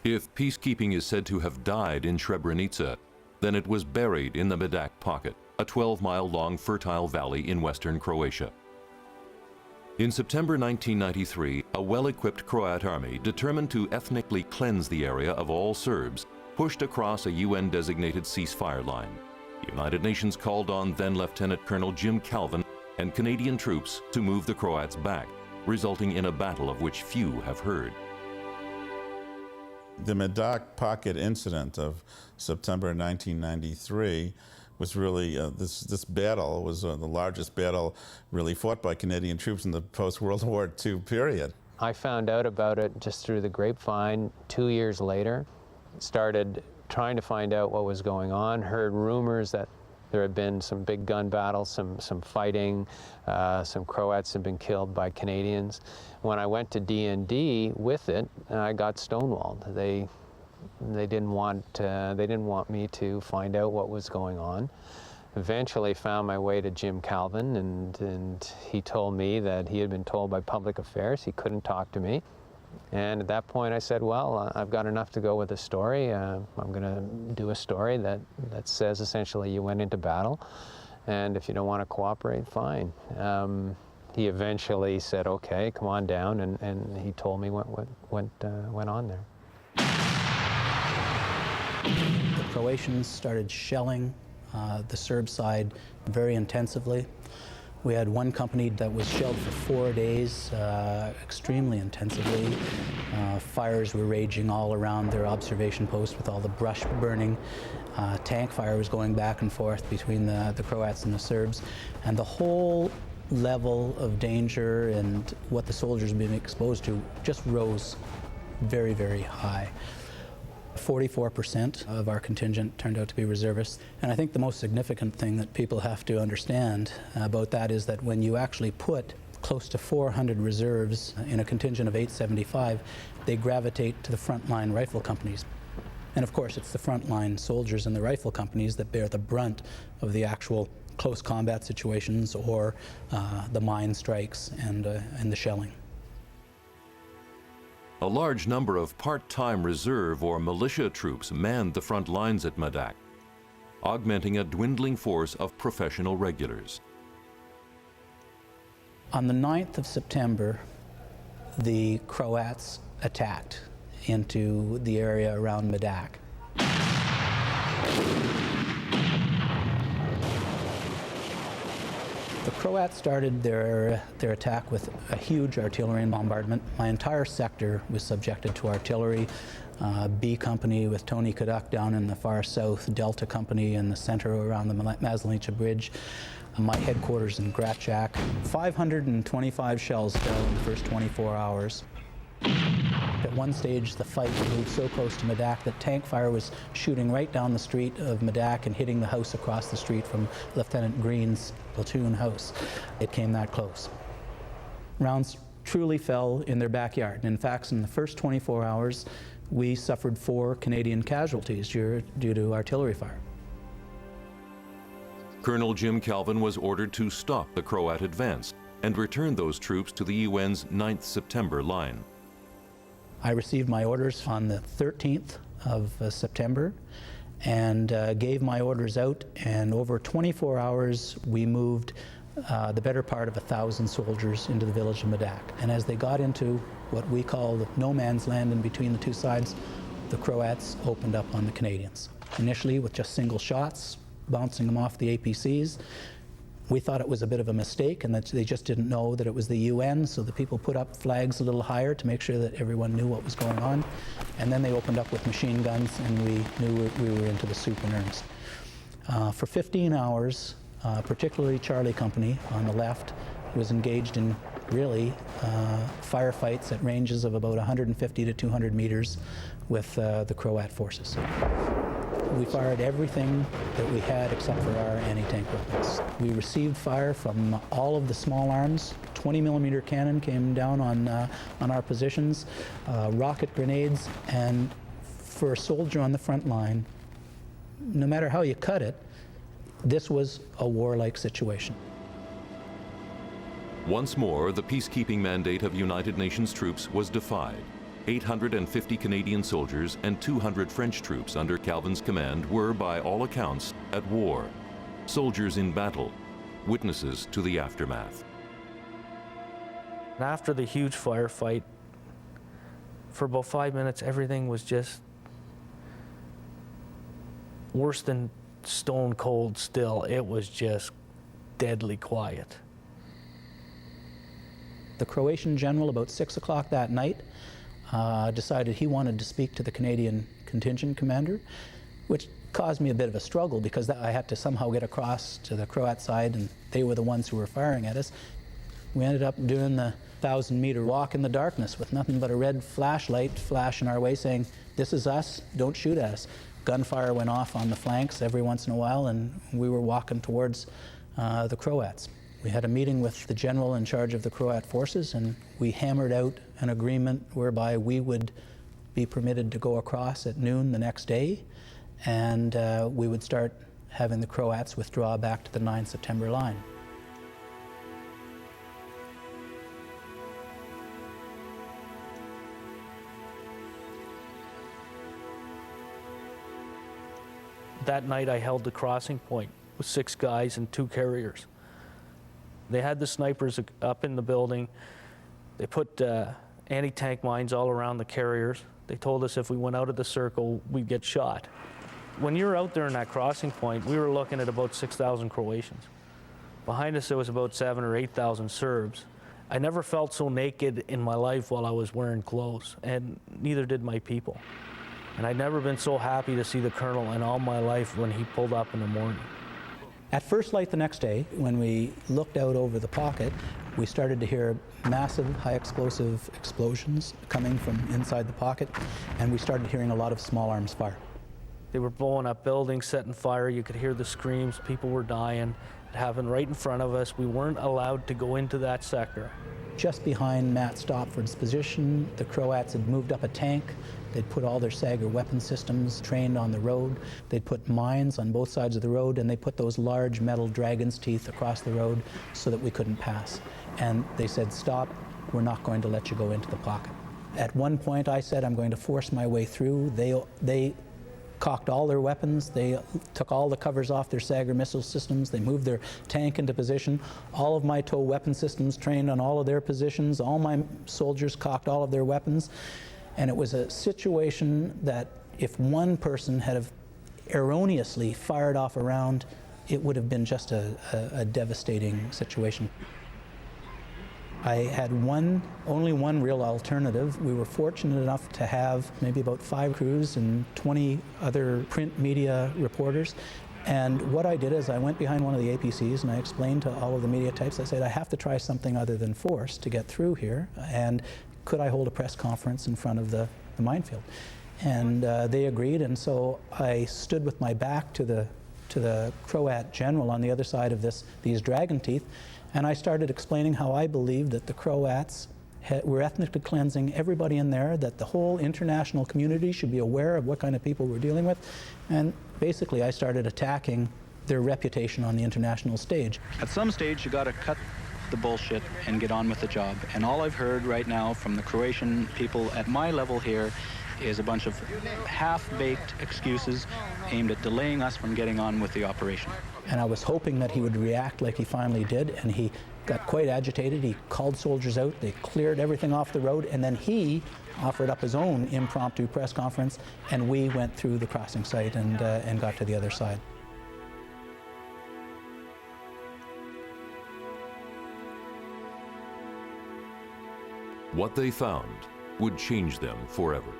If peacekeeping is said to have died in Srebrenica, then it was buried in the Medak pocket, a 12-mile-long fertile valley in western Croatia. In September 1993, a well-equipped Croat army, determined to ethnically cleanse the area of all Serbs, pushed across a UN-designated ceasefire line. The United Nations called on then-Lieutenant Colonel Jim Calvin and Canadian troops to move the Croats back, resulting in a battle of which few have heard. The Medak pocket incident of September 1993 was really, this battle was the largest battle really fought by Canadian troops in the post-World War II period. I found out about it just through the grapevine 2 years later. Started trying to find out what was going on, heard rumors that there had been some big gun battles, some fighting, some Croats had been killed by Canadians. When I went to D&D with it, I got stonewalled. They didn't want me to find out what was going on. Eventually found my way to Jim Calvin, and he told me that he had been told by public affairs he couldn't talk to me. And at that point I said, well, I've got enough to go with a story. I'm going to do a story that says essentially you went into battle, and if you don't want to cooperate, fine. He eventually said, okay, come on down, and he told me what went on there. The Croatians started shelling the Serb side very intensively. We had one company that was shelled for 4 days, extremely intensively. Fires were raging all around their observation post with all the brush burning. Tank fire was going back and forth between the Croats and the Serbs. And the whole level of danger and what the soldiers had been exposed to just rose very, very high. 44% of our contingent turned out to be reservists. And I think the most significant thing that people have to understand about that is that when you actually put close to 400 reserves in a contingent of 875, they gravitate to the frontline rifle companies. And of course, it's the frontline soldiers and the rifle companies that bear the brunt of the actual close combat situations or the mine strikes and the shelling. A large number of part-time reserve or militia troops manned the front lines at Medak, augmenting a dwindling force of professional regulars. On the 9th of September, the Croats attacked into the area around Medak. The Croats started their attack with a huge artillery bombardment. My entire sector was subjected to artillery. B Company with Tony Kaduk down in the far south, Delta Company in the center around the Maslenica Bridge, my headquarters in Gracak. 525 shells fell in the first 24 hours. At one stage, the fight moved so close to Medak that tank fire was shooting right down the street of Medak and hitting the house across the street from Lieutenant Green's platoon house. It came that close. Rounds truly fell in their backyard. And in fact, in the first 24 hours, we suffered 4 Canadian casualties due to artillery fire. Colonel Jim Calvin was ordered to stop the Croat advance and return those troops to the UN's 9th September line. I received my orders on the 13th of September and gave my orders out, and over 24 hours we moved the better part of 1,000 soldiers into the village of Medak. And as they got into what we call the no man's land in between the two sides, the Croats opened up on the Canadians. Initially with just single shots, bouncing them off the APCs. We thought it was a bit of a mistake and that they just didn't know that it was the UN, so the people put up flags a little higher to make sure that everyone knew what was going on. And then they opened up with machine guns, and we knew we were into the soup in earnest. For 15 hours, particularly Charlie Company on the left was engaged in really firefights at ranges of about 150 to 200 meters with the Croat forces. We fired everything that we had except for our anti-tank weapons. We received fire from all of the small arms. 20-millimeter cannon came down on our positions, rocket grenades, and for a soldier on the front line, no matter how you cut it, this was a warlike situation. Once more, the peacekeeping mandate of United Nations troops was defied. 850 Canadian soldiers and 200 French troops under Calvin's command were, by all accounts, at war. Soldiers in battle, witnesses to the aftermath. After the huge firefight, for about 5 minutes, everything was just worse than stone cold still. It was just deadly quiet. The Croatian general, about 6 o'clock that night, decided he wanted to speak to the Canadian contingent commander, which caused me a bit of a struggle because I had to somehow get across to the Croat side, and they were the ones who were firing at us. We ended up doing the 1,000-meter walk in the darkness with nothing but a red flashlight flashing our way saying, "This is us, don't shoot at us." Gunfire went off on the flanks every once in a while, and we were walking towards the Croats. We had a meeting with the general in charge of the Croat forces, and we hammered out an agreement whereby we would be permitted to go across at noon the next day, and we would start having the Croats withdraw back to the 9 September line. That night I held the crossing point with 6 guys and 2 carriers. They had the snipers up in the building. They put anti-tank mines all around the carriers. They told us if we went out of the circle, we'd get shot. When you're out there in that crossing point, we were looking at about 6,000 Croatians. Behind us, there was about 7,000 or 8,000 Serbs. I never felt so naked in my life while I was wearing clothes, and neither did my people. And I'd never been so happy to see the colonel in all my life when he pulled up in the morning. At first light the next day, when we looked out over the pocket, we started to hear massive high explosive explosions coming from inside the pocket, and we started hearing a lot of small arms fire. They were blowing up buildings, setting fire. You could hear the screams. People were dying. It happened right in front of us. We weren't allowed to go into that sector. Just behind Matt Stopford's position, the Croats had moved up a tank. They'd put all their Sager weapon systems trained on the road. They'd put mines on both sides of the road, and they put those large metal dragon's teeth across the road so that we couldn't pass. And they said, "Stop, we're not going to let you go into the pocket." At one point I said, "I'm going to force my way through." They cocked all their weapons. They took all the covers off their Sager missile systems. They moved their tank into position. All of my tow weapon systems trained on all of their positions. All my soldiers cocked all of their weapons. And it was a situation that if one person had have erroneously fired off a round, it would have been just a devastating situation. I had only one real alternative. We were fortunate enough to have maybe about 5 crews and 20 other print media reporters. And what I did is I went behind one of the APCs and I explained to all of the media types, I said, I have to try something other than force to get through here. And could I hold a press conference in front of the minefield? And they agreed, and so I stood with my back to the Croat general on the other side of these dragon teeth, and I started explaining how I believed that the Croats were ethnically cleansing everybody in there, that the whole international community should be aware of what kind of people we're dealing with, and basically I started attacking their reputation on the international stage. At some stage, you got to cut the bullshit and get on with the job. And all I've heard right now from the Croatian people at my level here is a bunch of half-baked excuses aimed at delaying us from getting on with the operation. And I was hoping that he would react like he finally did, and he got quite agitated. He called soldiers out, they cleared everything off the road, and then he offered up his own impromptu press conference, and we went through the crossing site and got to the other side. What they found would change them forever.